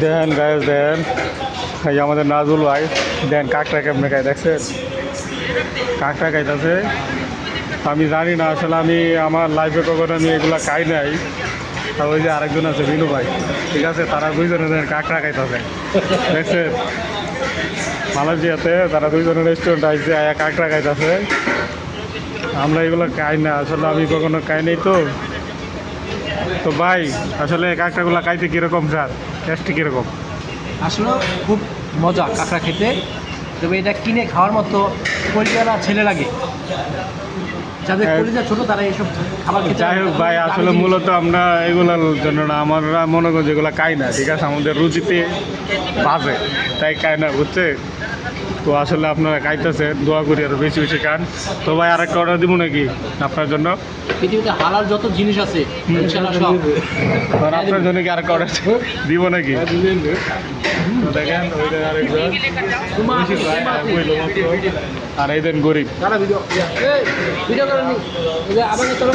দেন গায়ে দেন এই যে আমাদের নাজুল ভাই দেন কাকটা কেমনে খাই দেখছেন কাকটা খাইতেছে আমি জানি না আসলে আমি আমার লাইফে কখনো আমি এগুলা খাই নাই আর ওই যে আরেকজন আছে বিনু ভাই ঠিক আছে তারা দুইজনে দেন কাকড়া খাইতেছে দেখছেন মালয়েশিয়াতে তারা দুইজনের রেস্টুরেন্ট আসছে আয়া কাকড়া খাইতেছে আমরা এগুলো খাই না আসলে আমি কখনো খাই নাই তো তো ভাই আসলে কাঁকড়াগুলো খাইতে কীরকম স্যার টেস্টি কীরকম আসলে খুব মজা কাঁকড়া খেতে, তবে এটা কিনে খাওয়ার মতো পরিবারা ছেলে লাগে, যাদের পরিবার ছোটো তারা এইসব খাবার খেতে। যাই হোক ভাই আসলে মূলত আমরা এগুলোর জন্য না আমরা মনে করি যেগুলো খাই না ঠিক আছে আমাদের রুচিতে বাজে তাই খাই না বুঝছে তো আসলে আপনারা খাইতেছেন দোয়া করি আরও বেশি বেশি খান তো ভাই আরেকটা অর্ডার দিব নাকি আপনার জন্য পৃথিবীতে হালাল যত জিনিস আছে ইনশাআল্লাহ সব আর আপনার জন্য কি আরেকটা অর্ডার দিব নাকি দেখেন ওইটা আরেকজন বেশি ভাই, কইলো মাত্র। আর এই দেন গরিব ভিডিও ভিডিও করেনি আমাকে চলো